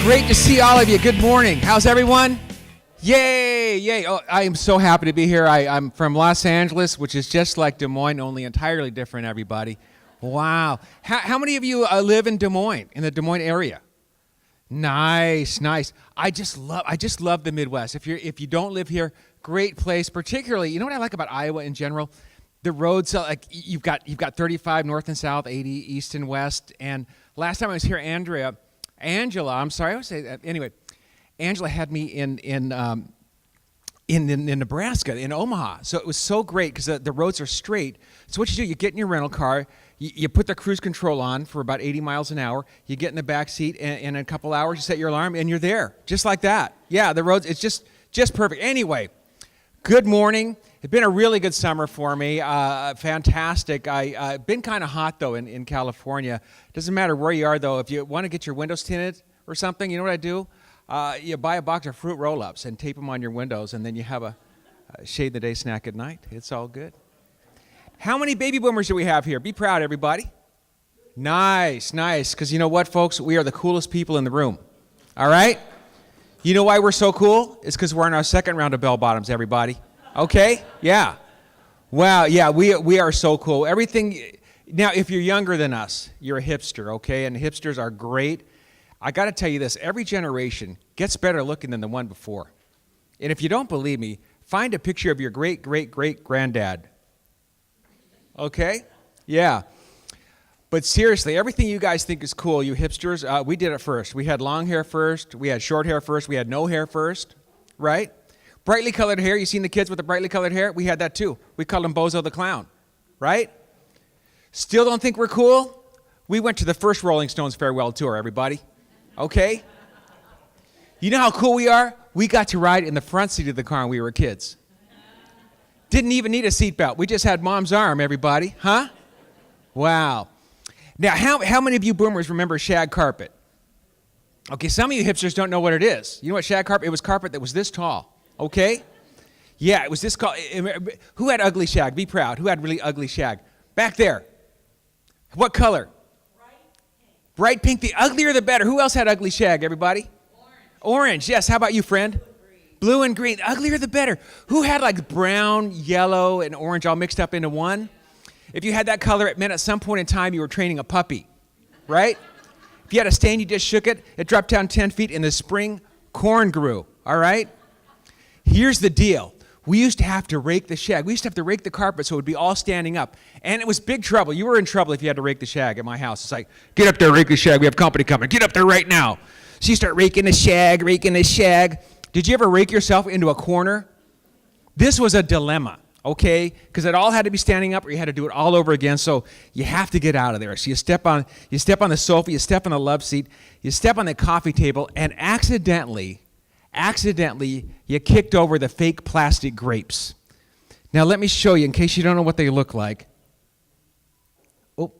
Great to see all of you. Good morning. How's everyone? Yay, yay. Oh, I am so happy to be here. I'm from Los Angeles, which is just like Des Moines, only entirely different, everybody. Wow. How many of you live in Des Moines, in the Des Moines area? Nice, nice. I just love the Midwest. If you don't live here, great place. Particularly, you know what I like about Iowa in general? The roads, like you've got 35 north and south, 80 east and west. And last time I was here, Angela had me in Nebraska, in Omaha. So it was so great because the roads are straight. So what you do, you get in your rental car, you put the cruise control on for about 80 miles an hour, you get in the back seat, and in a couple hours you set your alarm, and you're there, just like that. Yeah, the roads, it's just perfect. Anyway, good morning. It's been a really good summer for me, fantastic. I've been kind of hot, though, in California. Doesn't matter where you are, though. If you want to get your windows tinted or something, you know what I do? You buy a box of fruit roll-ups and tape them on your windows, and then you have a shade the day snack at night. It's all good. How many baby boomers do we have here? Be proud, everybody. Nice, nice. Because you know what, folks? We are the coolest people in the room. All right? You know why we're so cool? It's because we're in our second round of bell bottoms, everybody. Okay? Yeah. Wow, yeah, we are so cool. Everything. Now, if you're younger than us, you're a hipster, okay? And hipsters are great. I got to tell you this, every generation gets better looking than the one before. And if you don't believe me, find a picture of your great-great-great-granddad. Okay? Yeah. But seriously, everything you guys think is cool, you hipsters, we did it first. We had long hair first. We had short hair first. We had no hair first, right? Brightly colored hair. You seen the kids with the brightly colored hair? We had that too. We called him Bozo the Clown, right? Still don't think we're cool? We went to the first Rolling Stones farewell tour, everybody. Okay? You know how cool we are? We got to ride in the front seat of the car when we were kids. Didn't even need a seatbelt. We just had mom's arm, everybody. Huh? Wow. Now, how many of you boomers remember shag carpet? Okay, some of you hipsters don't know what it is. You know what shag carpet? It was carpet that was this tall. Okay? Yeah, it was this tall. Who had ugly shag? Be proud. Who had really ugly shag? Back there. What color? Bright pink, the uglier the better. Who else had ugly shag, everybody? Orange, yes. How about you, friend? Blue and green. The uglier the better. Who had like brown, yellow, and orange all mixed up into one? If you had that color, it meant at some point in time you were training a puppy, right? If you had a stain, you just shook it. It dropped down 10 feet. In the spring, corn grew, all right? Here's the deal. We used to have to rake the shag. We used to have to rake the carpet so it would be all standing up. And it was big trouble. You were in trouble if you had to rake the shag at my house. It's like, get up there, rake the shag. We have company coming. Get up there right now. So you start raking the shag. Did you ever rake yourself into a corner? This was a dilemma, okay? Because it all had to be standing up or you had to do it all over again. So you have to get out of there. So you step on the sofa, you step on the love seat, you step on the coffee table, and accidentally, you kicked over the fake plastic grapes. Now, let me show you, in case you don't know what they look like. Oh,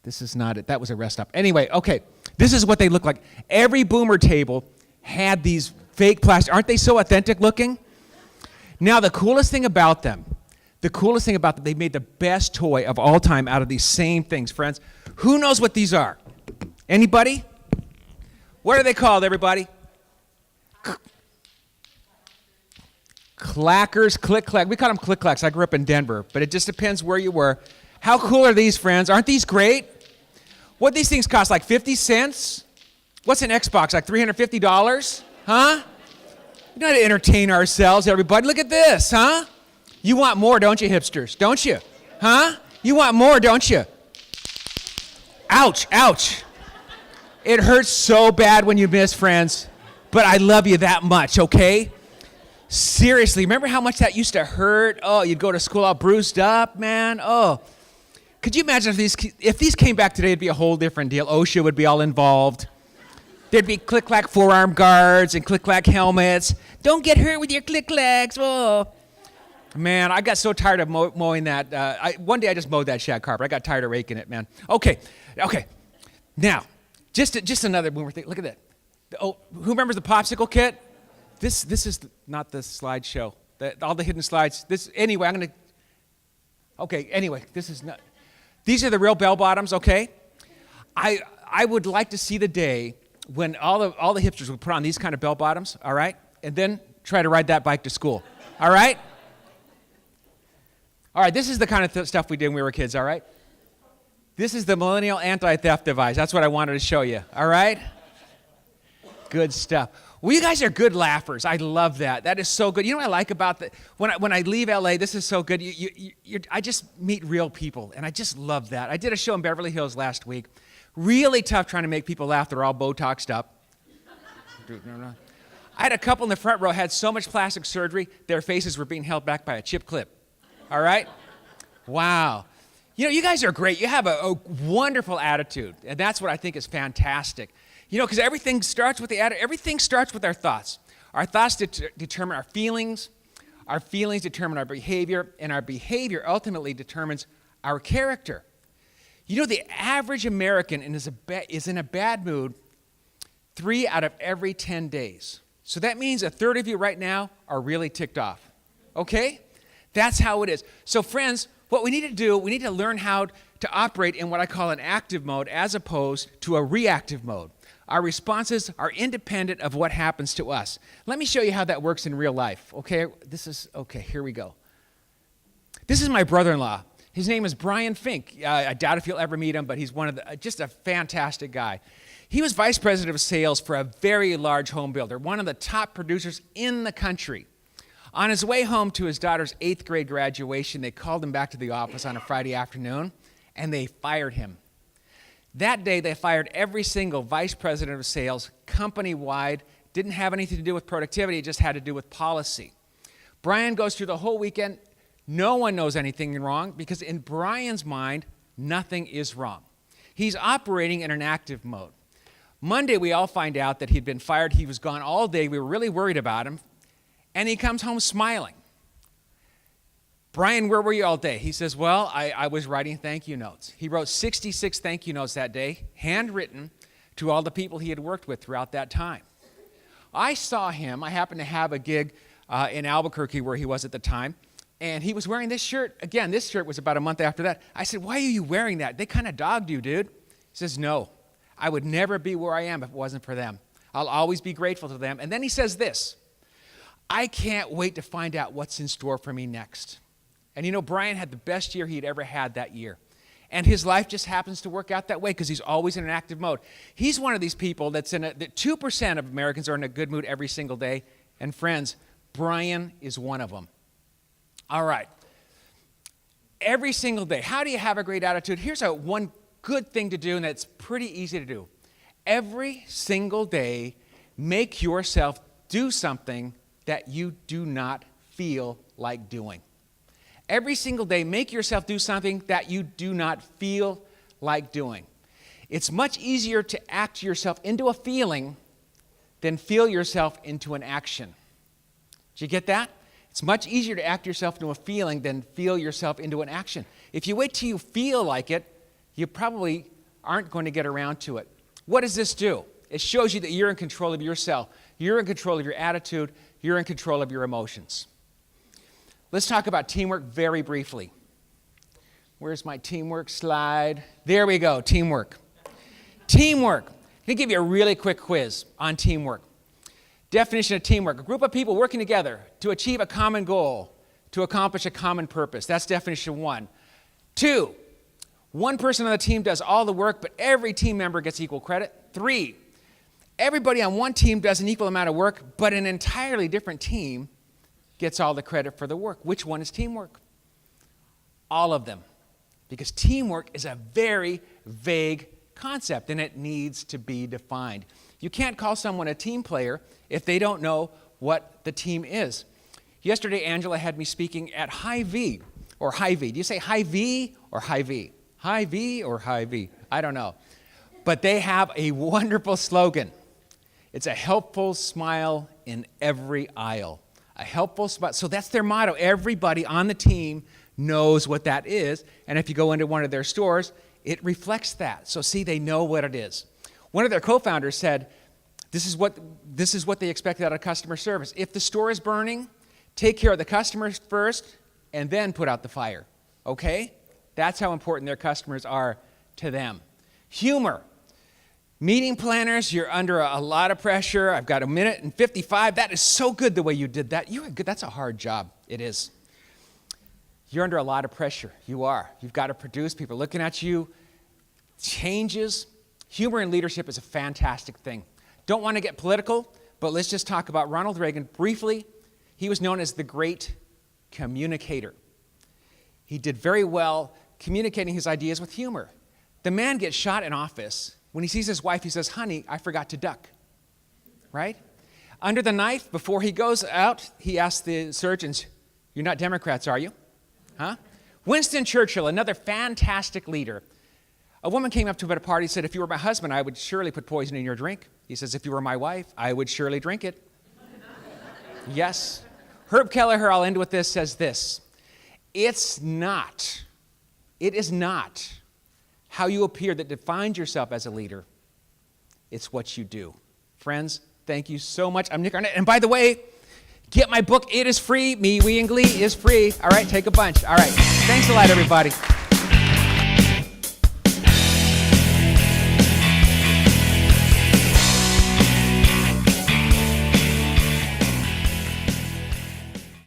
this is not it. That was a rest stop. Anyway, okay, this is what they look like. Every boomer table had these fake plastic. Aren't they so authentic looking? Now, the coolest thing about them, they made the best toy of all time out of these same things, friends. Who knows what these are? Anybody? What are they called, everybody? Clackers, click-clack. We call them click-clacks. I grew up in Denver, but it just depends where you were. How cool are these, friends? Aren't these great? What these things cost, like 50 cents? What's an Xbox, like $350? Huh? We got to entertain ourselves, everybody. Look at this, huh? You want more, don't you, hipsters? Don't you? Huh? You want more, don't you? Ouch, ouch. It hurts so bad when you miss, friends, but I love you that much, okay? Seriously, remember how much that used to hurt? Oh, you'd go to school all bruised up, man. Oh, could you imagine if these came back today, it'd be a whole different deal. OSHA would be all involved. There'd be click-clack forearm guards and click-clack helmets. Don't get hurt with your click-clacks. Oh, man, I got so tired of mowing that. One day I just mowed that shag carpet. I got tired of raking it, man. Okay. Now, just another boomer thing. Look at that. Oh, who remembers the popsicle kit? This is not the slideshow. All the hidden slides. Anyway, this is not. These are the real bell bottoms, okay? I would like to see the day when all the hipsters would put on these kind of bell bottoms, all right, and then try to ride that bike to school, all right? All right, this is the kind of stuff we did when we were kids, all right? This is the millennial anti-theft device. That's what I wanted to show you, all right? Good stuff. Well, you guys are good laughers. I love that. That is so good. You know what I like about that? When I leave LA, this is so good. I just meet real people, and I just love that. I did a show in Beverly Hills last week. Really tough trying to make people laugh. They're all Botoxed up. I had a couple in the front row had so much plastic surgery, their faces were being held back by a chip clip. All right? Wow. You know, you guys are great. You have a wonderful attitude, and that's what I think is fantastic. You know, because everything starts with the attitude. Everything starts with our thoughts. Our thoughts determine our feelings determine our behavior, and our behavior ultimately determines our character. You know, the average American is in a bad mood 3 out of every 10 days. So that means a third of you right now are really ticked off. Okay? That's how it is. So friends, what we need to do, we need to learn how to operate in what I call an active mode as opposed to a reactive mode. Our responses are independent of what happens to us. Let me show you how that works in real life. Okay, here we go. This is my brother-in-law. His name is Brian Fink. I doubt if you'll ever meet him, but he's just a fantastic guy. He was vice president of sales for a very large home builder, one of the top producers in the country. On his way home to his daughter's 8th grade graduation, they called him back to the office on a Friday afternoon, and they fired him. That day, they fired every single vice president of sales, company-wide. Didn't have anything to do with productivity, it just had to do with policy. Brian goes through the whole weekend. No one knows anything wrong because in Brian's mind, nothing is wrong. He's operating in an active mode. Monday, we all find out that he'd been fired. He was gone all day. We were really worried about him. And he comes home smiling. Brian, where were you all day? He says, well, I was writing thank you notes. He wrote 66 thank you notes that day, handwritten, to all the people he had worked with throughout that time. I saw him. I happened to have a gig in Albuquerque where he was at the time, and he was wearing this shirt. Again, this shirt was about a month after that. I said, why are you wearing that? They kind of dogged you, dude. He says, no, I would never be where I am if it wasn't for them. I'll always be grateful to them. And then he says this, I can't wait to find out what's in store for me next. And you know, Brian had the best year he'd ever had that year. And his life just happens to work out that way because he's always in an active mode. He's one of these people that 2% of Americans are in a good mood every single day. And friends, Brian is one of them. All right. Every single day. How do you have a great attitude? Here's one good thing to do, and it's pretty easy to do. Every single day, make yourself do something that you do not feel like doing. Every single day, make yourself do something that you do not feel like doing. It's much easier to act yourself into a feeling than feel yourself into an action. Did you get that? It's much easier to act yourself into a feeling than feel yourself into an action. If you wait till you feel like it, you probably aren't going to get around to it. What does this do? It shows you that you're in control of yourself. You're in control of your attitude. You're in control of your emotions. Let's talk about teamwork very briefly. Where's my teamwork slide? There we go, teamwork. Teamwork. I'm going to give you a really quick quiz on teamwork. Definition of teamwork: a group of people working together to achieve a common goal, to accomplish a common purpose. That's definition 1. 2, one person on the team does all the work, but every team member gets equal credit. 3, everybody on one team does an equal amount of work, but an entirely different team gets all the credit for the work. Which one is teamwork? All of them. Because teamwork is a very vague concept, and it needs to be defined. You can't call someone a team player if they don't know what the team is. Yesterday, Angela had me speaking at High V, or High V. Do you say High V or High V? High V or High V? I don't know. But they have a wonderful slogan. It's a helpful smile in every aisle. A helpful smile. So that's their motto. Everybody on the team knows what that is. And if you go into one of their stores, it reflects that. So see, they know what it is. One of their co-founders said, this is what they expect out of customer service. If the store is burning, take care of the customers first and then put out the fire. Okay? That's how important their customers are to them. Humor. Meeting planners, you're under a lot of pressure. I've got 1:55. That is so good the way you did that. You are good. That's a hard job. It is. You're under a lot of pressure. You are. You've got to produce. People are looking at you. Changes. Humor in leadership is a fantastic thing. Don't want to get political, but let's just talk about Ronald Reagan briefly. He was known as the great communicator. He did very well communicating his ideas with humor. The man gets shot in office. When he sees his wife, he says, "Honey, I forgot to duck." Right? Under the knife, before he goes out, he asks the surgeons, "You're not Democrats, are you?" Huh? Winston Churchill, another fantastic leader. A woman came up to him at a party and said, "If you were my husband, I would surely put poison in your drink." He says, "If you were my wife, I would surely drink it." Yes. Herb Kelleher, I'll end with this, says this: it is not how you appear that defines yourself as a leader. It's what you do. Friends, thank you so much. I'm Nick Arnette. And by the way, get my book. It is free. Me, We, and Glee is free. All right, take a bunch. All right. Thanks a lot, everybody.